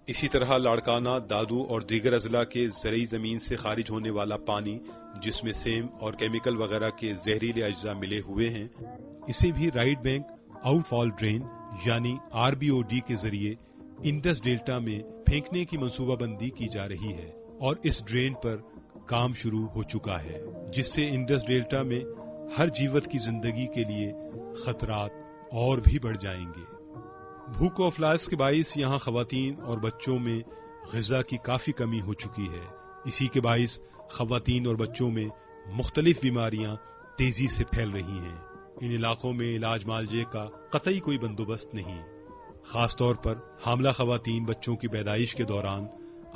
اسی طرح لاڑکانہ، دادو اور دیگر اضلاع کے زرعی زمین سے خارج ہونے والا پانی جس میں سیم اور کیمیکل وغیرہ کے زہریلے اجزاء ملے ہوئے ہیں، اسے بھی رائٹ بینک آؤٹ فال ڈرین یعنی RBOD کے ذریعے انڈس ڈیلٹا میں پھینکنے کی منصوبہ بندی کی جا رہی ہے اور اس ڈرین پر کام شروع ہو چکا ہے، جس سے انڈس ڈیلٹا میں ہر جیوت کی زندگی کے لیے خطرات اور بھی بڑھ جائیں گے۔ بھوک و افلاس کے باعث یہاں خواتین اور بچوں میں غذا کی کافی کمی ہو چکی ہے۔ اسی کے باعث خواتین اور بچوں میں مختلف بیماریاں تیزی سے پھیل رہی ہیں۔ ان علاقوں میں علاج معالجے کا قطعی کوئی بندوبست نہیں، خاص طور پر حاملہ خواتین بچوں کی پیدائش کے دوران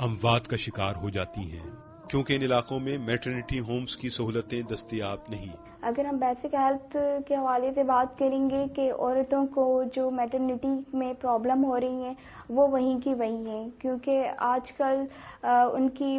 اموات کا شکار ہو جاتی ہیں، کیونکہ ان علاقوں میں میٹرنٹی ہومز کی سہولتیں دستیاب نہیں۔ اگر ہم بیسک ہیلتھ کے حوالے سے بات کریں گے کہ عورتوں کو جو میٹرنٹی میں پرابلم ہو رہی ہیں وہ وہیں کی وہیں ہیں، کیونکہ آج کل ان کی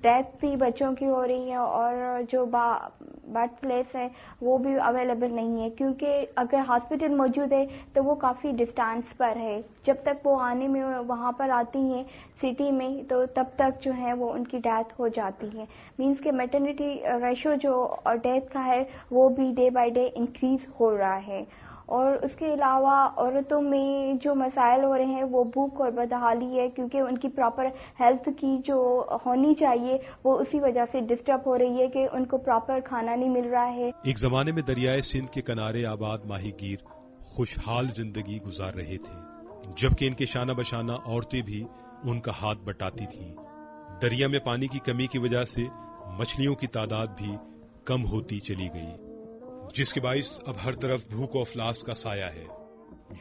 ڈیتھ بھی بچوں کی ہو رہی ہے اور جو برتھ پلیس ہے وہ بھی اویلیبل نہیں ہے، کیونکہ اگر ہاسپٹل موجود ہے تو وہ کافی ڈسٹانس پر ہے۔ جب تک وہ آنے میں وہاں پر آتی ہیں سٹی میں تو تب تک جو ہے وہ ان کی ڈیتھ ہو جاتی ہے۔ مینس کہ میٹرنٹی ریشو جو ڈیتھ کا ہے وہ بھی ڈے بائی ڈے انکریز ہو رہا ہے۔ اور اس کے علاوہ عورتوں میں جو مسائل ہو رہے ہیں وہ بھوک اور بدحالی ہے، کیونکہ ان کی پراپر ہیلتھ کی جو ہونی چاہیے وہ اسی وجہ سے ڈسٹرب ہو رہی ہے کہ ان کو پراپر کھانا نہیں مل رہا ہے۔ ایک زمانے میں دریائے سندھ کے کنارے آباد ماہی گیر خوشحال زندگی گزار رہے تھے، جبکہ ان کے شانہ بشانہ عورتیں بھی ان کا ہاتھ بٹاتی تھیں۔ دریا میں پانی کی کمی کی وجہ سے مچھلیوں کی تعداد بھی کم ہوتی چلی گئی، جس کے باعث اب ہر طرف بھوک و افلاس کا سایہ ہے۔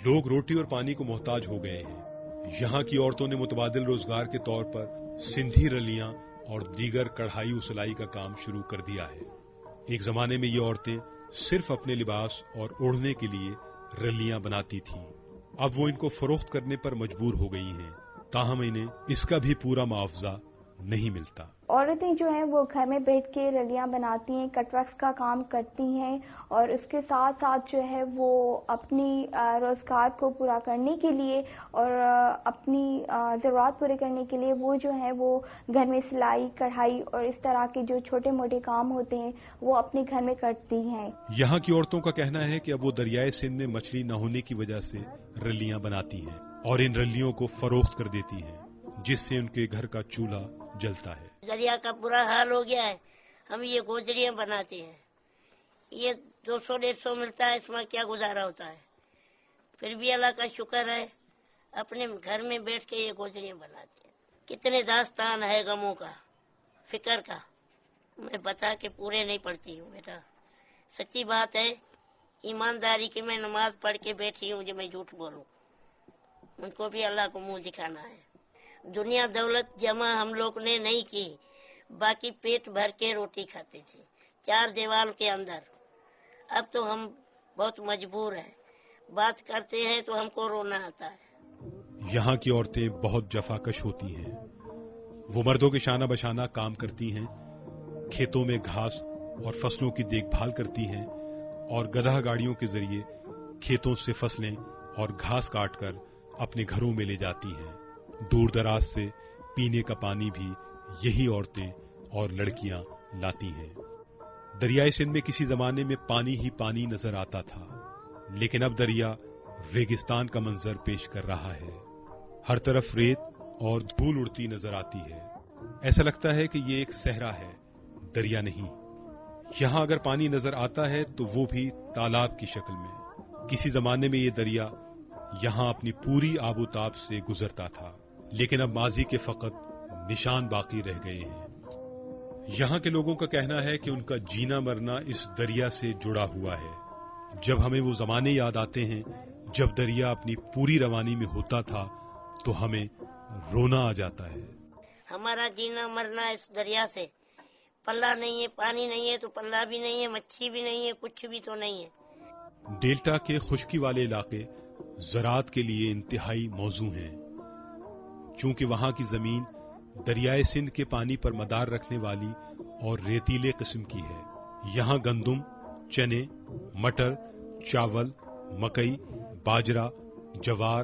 لوگ روٹی اور پانی کو محتاج ہو گئے ہیں۔ یہاں کی عورتوں نے متبادل روزگار کے طور پر سندھی رلیاں اور دیگر کڑھائی و سلائی کا کام شروع کر دیا ہے۔ ایک زمانے میں یہ عورتیں صرف اپنے لباس اور اوڑھنے کے لیے رلیاں بناتی تھیں، اب وہ ان کو فروخت کرنے پر مجبور ہو گئی ہیں، تاہم انہیں اس کا بھی پورا معاوضہ نہیں ملتا۔ عورتیں جو ہیں وہ گھر میں بیٹھ کے رلیاں بناتی ہیں، کٹ ورکس کا کام کرتی ہیں اور اس کے ساتھ ساتھ جو ہے وہ اپنی روزگار کو پورا کرنے کے لیے اور اپنی ضرورت پورے کرنے کے لیے وہ جو ہے وہ گھر میں سلائی کڑھائی اور اس طرح کے جو چھوٹے موٹے کام ہوتے ہیں وہ اپنے گھر میں کرتی ہیں۔ یہاں کی عورتوں کا کہنا ہے کہ اب وہ دریائے سندھ میں مچھلی نہ ہونے کی وجہ سے رلیاں بناتی ہیں اور ان رلیوں کو فروخت کر دیتی ہیں، جس سے ان کے گھر کا چولہا جلتا ہے۔ دریا کا برا حال ہو گیا ہے، ہم یہ گوجریاں بناتے ہیں، یہ 200-150 ملتا ہے، اس میں کیا گزارا ہوتا ہے؟ پھر بھی اللہ کا شکر ہے اپنے گھر میں بیٹھ کے یہ گوجریاں بناتے ہیں۔ کتنے داستان ہے غموں کا، فکر کا، میں بتا کے پورے نہیں پڑھتی ہوں بیٹا، سچی بات ہے، ایمانداری کی میں نماز پڑھ کے بیٹھی ہوں جو میں جھوٹ بولوں، ان کو بھی اللہ کو منہ دکھانا ہے۔ دنیا دولت جمع ہم لوگ نے نہیں کی، باقی پیٹ بھر کے روٹی کھاتے تھے 4 دیوار کے اندر۔ اب تو ہم بہت مجبور ہیں، بات کرتے ہیں تو ہم کو رونا آتا ہے۔ یہاں کی عورتیں بہت جفاکش ہوتی ہیں، وہ مردوں کے شانہ بشانہ کام کرتی ہیں، کھیتوں میں گھاس اور فصلوں کی دیکھ بھال کرتی ہیں اور گدھا گاڑیوں کے ذریعے کھیتوں سے فصلیں اور گھاس کاٹ کر اپنے گھروں میں لے جاتی ہیں۔ دور دراز سے پینے کا پانی بھی یہی عورتیں اور لڑکیاں لاتی ہیں۔ دریائے سندھ میں کسی زمانے میں پانی ہی پانی نظر آتا تھا، لیکن اب دریا ریگستان کا منظر پیش کر رہا ہے۔ ہر طرف ریت اور دھول اڑتی نظر آتی ہے، ایسا لگتا ہے کہ یہ ایک صحرا ہے، دریا نہیں۔ یہاں اگر پانی نظر آتا ہے تو وہ بھی تالاب کی شکل میں۔ کسی زمانے میں یہ دریا یہاں اپنی پوری آب و تاب سے گزرتا تھا، لیکن اب ماضی کے فقط نشان باقی رہ گئے ہیں۔ یہاں کے لوگوں کا کہنا ہے کہ ان کا جینا مرنا اس دریا سے جڑا ہوا ہے۔ جب ہمیں وہ زمانے یاد آتے ہیں جب دریا اپنی پوری روانی میں ہوتا تھا تو ہمیں رونا آ جاتا ہے۔ ہمارا جینا مرنا اس دریا سے، پلہ نہیں ہے، پانی نہیں ہے تو پلہ بھی نہیں ہے، مچھی بھی نہیں ہے، کچھ بھی تو نہیں ہے۔ ڈیلٹا کے خشکی والے علاقے زراعت کے لیے انتہائی موزوں ہیں، چونکہ وہاں کی زمین دریائے سندھ کے پانی پر مدار رکھنے والی اور ریتیلے قسم کی ہے۔ یہاں گندم، چنے، مٹر، چاول، مکئی، باجرا، جوار،